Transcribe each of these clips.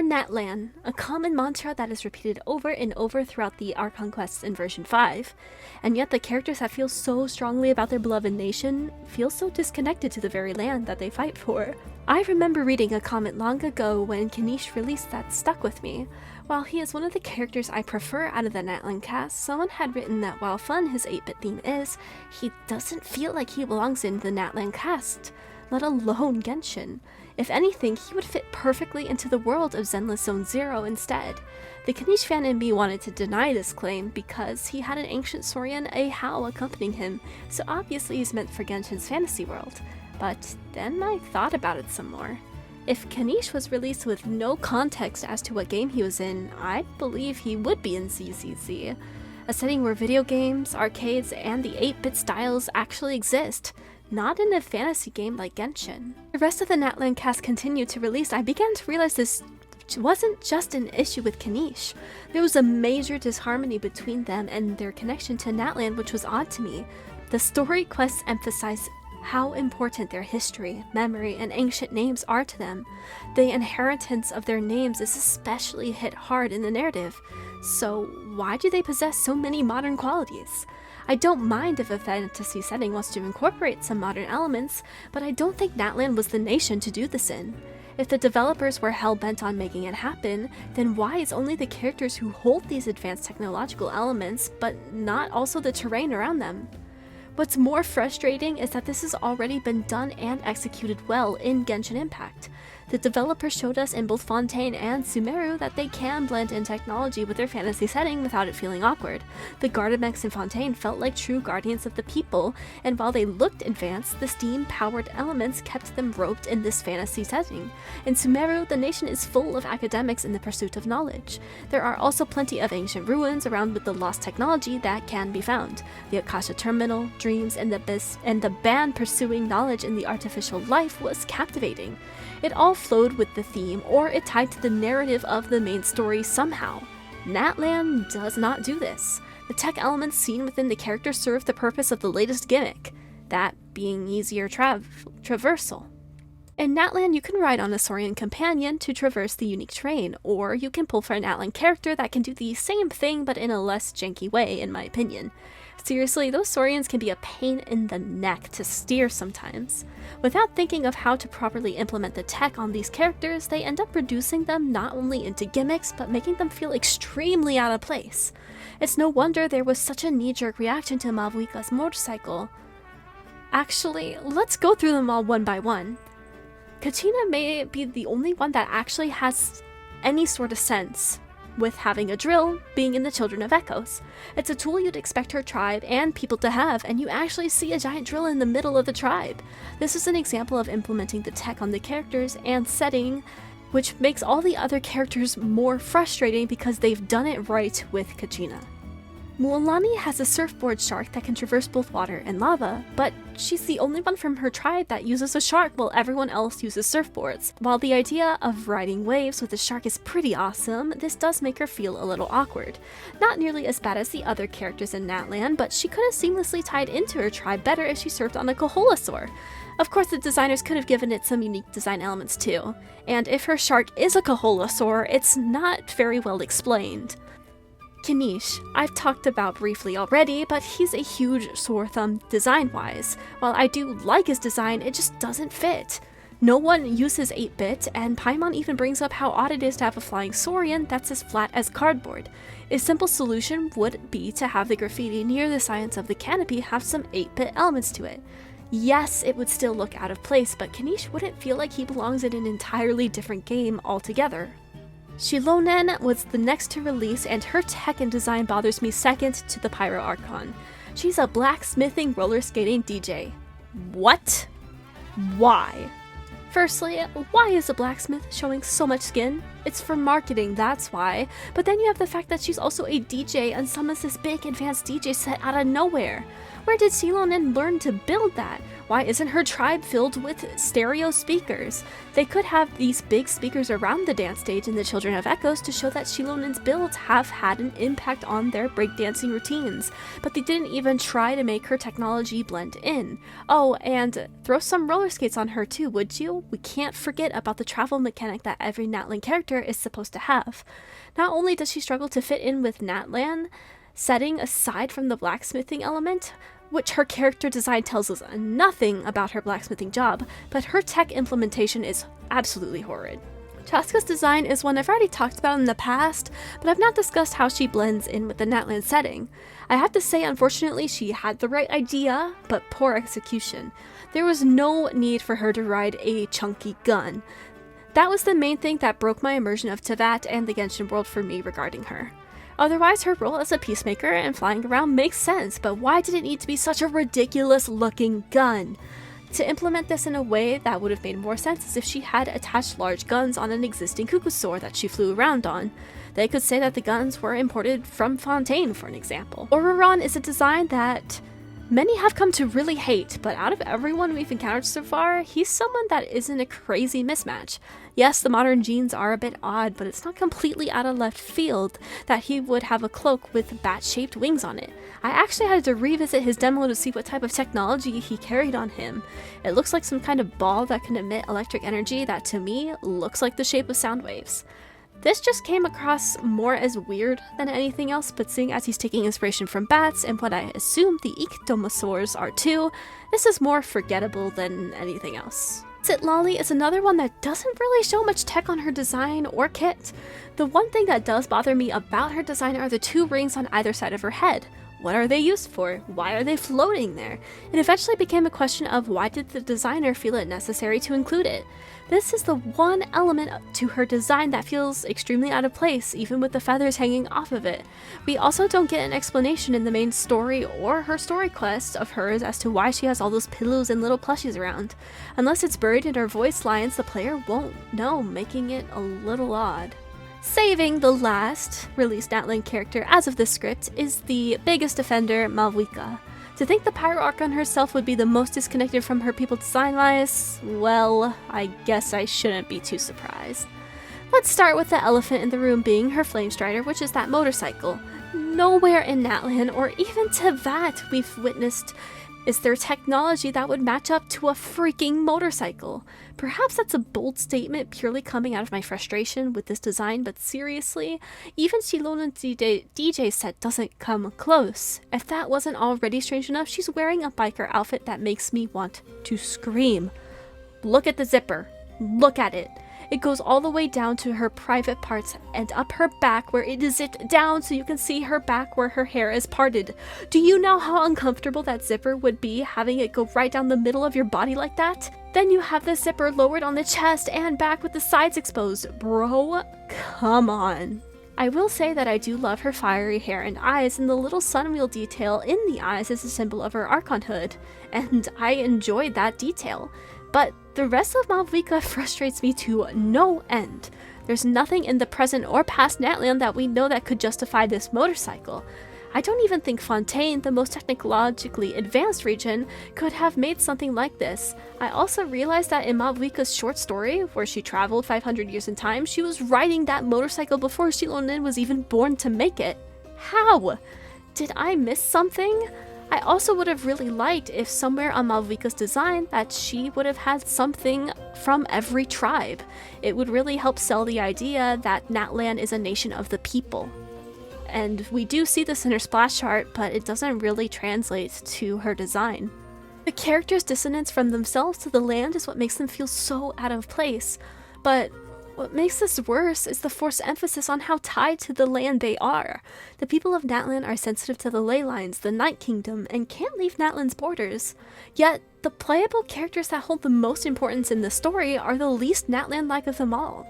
For Natlan, a common mantra that is repeated over and over throughout the Archon quests in version 5, and yet the characters that feel so strongly about their beloved nation feel so disconnected to the very land that they fight for. I remember reading a comment long ago when Kanish released that stuck with me. While he is one of the characters I prefer out of the Natlan cast, someone had written that while fun his 8-bit theme is, he doesn't feel like he belongs in the Natlan cast, let alone Genshin. If anything, he would fit perfectly into the world of Zenless Zone Zero instead. The Kanish fan in me wanted to deny this claim because he had an ancient Saurian Ahau accompanying him, so obviously he's meant for Genshin's fantasy world. But then I thought about it some more. If Kanish was released with no context as to what game he was in, I believe he would be in ZZZ, a setting where video games, arcades, and the 8-bit styles actually exist, not in a fantasy game like Genshin. The rest of the Natlan cast continued to release. I began to realize this wasn't just an issue with Kanish. There was a major disharmony between them and their connection to Natlan, which was odd to me. The story quests emphasize how important their history, memory, and ancient names are to them. The inheritance of their names is especially hit hard in the narrative. So why do they possess so many modern qualities? I don't mind if a fantasy setting wants to incorporate some modern elements, but I don't think Natlan was the nation to do this in. If the developers were hell-bent on making it happen, then why is only the characters who hold these advanced technological elements, but not also the terrain around them? What's more frustrating is that this has already been done and executed well in Genshin Impact. The developers showed us in both Fontaine and Sumeru that they can blend in technology with their fantasy setting without it feeling awkward. The Gardemex in Fontaine felt like true guardians of the people, and while they looked advanced, the steam-powered elements kept them roped in this fantasy setting. In Sumeru, the nation is full of academics in the pursuit of knowledge. There are also plenty of ancient ruins around with the lost technology that can be found. The Akasha Terminal, dreams, and the band pursuing knowledge in the artificial life was captivating. It all flowed with the theme, or it tied to the narrative of the main story somehow. Natlan does not do this. The tech elements seen within the character serve the purpose of the latest gimmick, that being easier traversal. In Natlan, you can ride on a Saurian companion to traverse the unique terrain, or you can pull for an Natlan character that can do the same thing but in a less janky way, in my opinion. Seriously, those Saurians can be a pain in the neck to steer sometimes. Without thinking of how to properly implement the tech on these characters, they end up reducing them not only into gimmicks, but making them feel extremely out of place. It's no wonder there was such a knee-jerk reaction to Mavuika's motorcycle. Actually, let's go through them all one by one. Kachina may be the only one that actually has any sort of sense, with having a drill being in the Children of Echoes. It's a tool you'd expect her tribe and people to have, and you actually see a giant drill in the middle of the tribe. This is an example of implementing the tech on the characters and setting, which makes all the other characters more frustrating because they've done it right with Kachina. Mualani has a surfboard shark that can traverse both water and lava, but she's the only one from her tribe that uses a shark while everyone else uses surfboards. While the idea of riding waves with a shark is pretty awesome, this does make her feel a little awkward. Not nearly as bad as the other characters in Natlan, but she could have seamlessly tied into her tribe better if she surfed on a Koholasaur. Of course, the designers could have given it some unique design elements too, and if her shark is a Koholasaur, it's not very well explained. Kanish, I've talked about briefly already, but he's a huge sore thumb design-wise. While I do like his design, it just doesn't fit. No one uses 8-bit, and Paimon even brings up how odd it is to have a flying Saurian that's as flat as cardboard. A simple solution would be to have the graffiti near the science of the canopy have some 8-bit elements to it. Yes, it would still look out of place, but Kanish wouldn't feel like he belongs in an entirely different game altogether. Shilonen was the next to release, and her tech and design bothers me second to the Pyro Archon. She's a blacksmithing roller skating DJ. What? Why? Firstly, why is a blacksmith showing so much skin? It's for marketing, that's why. But then you have the fact that she's also a DJ and summons this big advanced DJ set out of nowhere. Where did Shilonen learn to build that? Why isn't her tribe filled with stereo speakers? They could have these big speakers around the dance stage in the Children of Echoes to show that Shilonen's builds have had an impact on their breakdancing routines, but they didn't even try to make her technology blend in. Oh, and throw some roller skates on her too, would you? We can't forget about the travel mechanic that every Natlan character character is supposed to have. Not only does she struggle to fit in with Natlan, setting aside from the blacksmithing element, which her character design tells us nothing about her blacksmithing job, but her tech implementation is absolutely horrid. Chaska's design is one I've already talked about in the past, but I've not discussed how she blends in with the Natlan setting. I have to say, unfortunately, she had the right idea, but poor execution. There was no need for her to ride a chunky gun. That was the main thing that broke my immersion of Teyvat and the Genshin world for me regarding her. Otherwise, her role as a peacemaker and flying around makes sense, but why did it need to be such a ridiculous looking gun? To implement this in a way that would have made more sense is if she had attached large guns on an existing Kukusor that she flew around on. They could say that the guns were imported from Fontaine, for an example. Auroron is a design that many have come to really hate, but out of everyone we've encountered so far, he's someone that isn't a crazy mismatch. Yes, the modern genes are a bit odd, but it's not completely out of left field that he would have a cloak with bat-shaped wings on it. I actually had to revisit his demo to see what type of technology he carried on him. It looks like some kind of ball that can emit electric energy that, to me, looks like the shape of sound waves. This just came across more as weird than anything else, but seeing as he's taking inspiration from bats and what I assume the Ictomosaurs are too, this is more forgettable than anything else. Sitlali is another one that doesn't really show much tech on her design or kit. The one thing that does bother me about her design are the two rings on either side of her head. What are they used for? Why are they floating there? It eventually became a question of why did the designer feel it necessary to include it? This is the one element to her design that feels extremely out of place, even with the feathers hanging off of it. We also don't get an explanation in the main story or her story quest of hers as to why she has all those pillows and little plushies around. Unless it's buried in her voice lines, the player won't know, making it a little odd. Saving the last released Natlan character as of this script is the biggest offender, Malvika. To think the Pyro Archon herself would be the most disconnected from her people design-wise, well, I guess I shouldn't be too surprised. Let's start with the elephant in the room being her Flame Strider, which is that motorcycle. Nowhere in Natlan, or even Teyvat, we've witnessed is there technology that would match up to a freaking motorcycle. Perhaps that's a bold statement purely coming out of my frustration with this design, but seriously, even Shilona's DJ set doesn't come close. If that wasn't already strange enough, she's wearing a biker outfit that makes me want to scream. Look at the zipper. Look at it. It goes all the way down to her private parts and up her back where it is zipped down so you can see her back where her hair is parted. Do you know how uncomfortable that zipper would be having it go right down the middle of your body like that? Then you have the zipper lowered on the chest and back with the sides exposed. Bro, come on. I will say that I do love her fiery hair and eyes, and the little sunwheel detail in the eyes is a symbol of her Archon hood, and I enjoyed that detail. But the rest of Malvika frustrates me to no end. There's nothing in the present or past Natlan that we know that could justify this motorcycle. I don't even think Fontaine, the most technologically advanced region, could have made something like this. I also realized that in Malvika's short story, where she traveled 500 years in time, she was riding that motorcycle before Shilonen was even born to make it. How? Did I miss something? I also would have really liked if somewhere on Malvika's design that she would have had something from every tribe. It would really help sell the idea that Natlan is a nation of the people. And we do see this in her splash art, but it doesn't really translate to her design. The character's dissonance from themselves to the land is what makes them feel so out of place. But what makes this worse is the forced emphasis on how tied to the land they are. The people of Natlan are sensitive to the ley lines, the Night Kingdom, and can't leave Natlan's borders. Yet, the playable characters that hold the most importance in the story are the least Natlan-like of them all.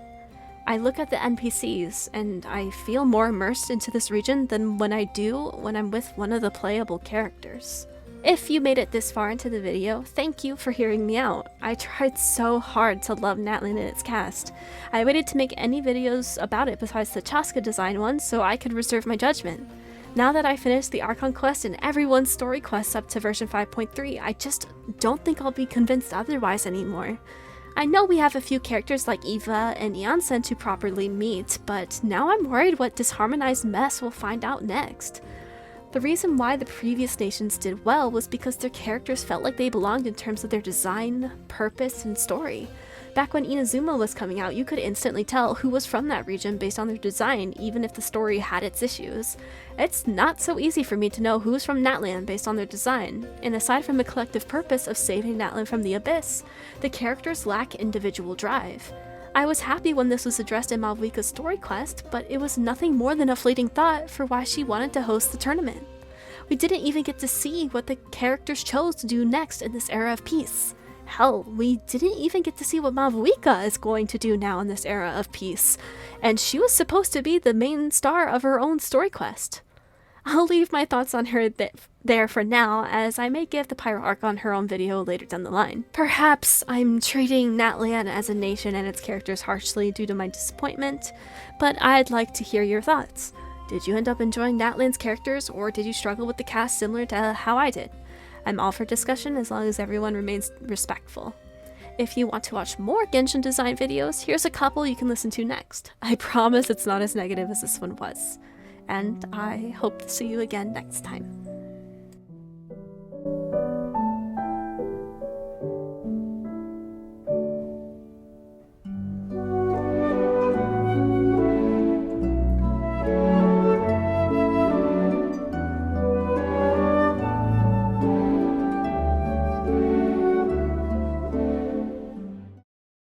I look at the NPCs, and I feel more immersed into this region than when I do when I'm with one of the playable characters. If you made it this far into the video, thank you for hearing me out. I tried so hard to love Natlan and its cast. I waited to make any videos about it besides the Chaska design one so I could reserve my judgment. Now that I finished the Archon quest and everyone's story quests up to version 5.3, I just don't think I'll be convinced otherwise anymore. I know we have a few characters like Eva and Janssen to properly meet, but now I'm worried what disharmonized mess we'll find out next. The reason why the previous nations did well was because their characters felt like they belonged in terms of their design, purpose, and story. Back when Inazuma was coming out, you could instantly tell who was from that region based on their design, even if the story had its issues. It's not so easy for me to know who's from Natlan based on their design, and aside from the collective purpose of saving Natlan from the abyss, the characters lack individual drive. I was happy when this was addressed in Mavuika's story quest, but it was nothing more than a fleeting thought for why she wanted to host the tournament. We didn't even get to see what the characters chose to do next in this era of peace. Hell, we didn't even get to see what Mavuika is going to do now in this era of peace, and she was supposed to be the main star of her own story quest. I'll leave my thoughts on her there for now, as I may give the Pyro Archon her own video later down the line. Perhaps I'm treating Natlan as a nation and its characters harshly due to my disappointment, but I'd like to hear your thoughts. Did you end up enjoying Natlan's characters, or did you struggle with the cast similar to how I did? I'm all for discussion as long as everyone remains respectful. If you want to watch more Genshin design videos, here's a couple you can listen to next. I promise it's not as negative as this one was. And I hope to see you again next time.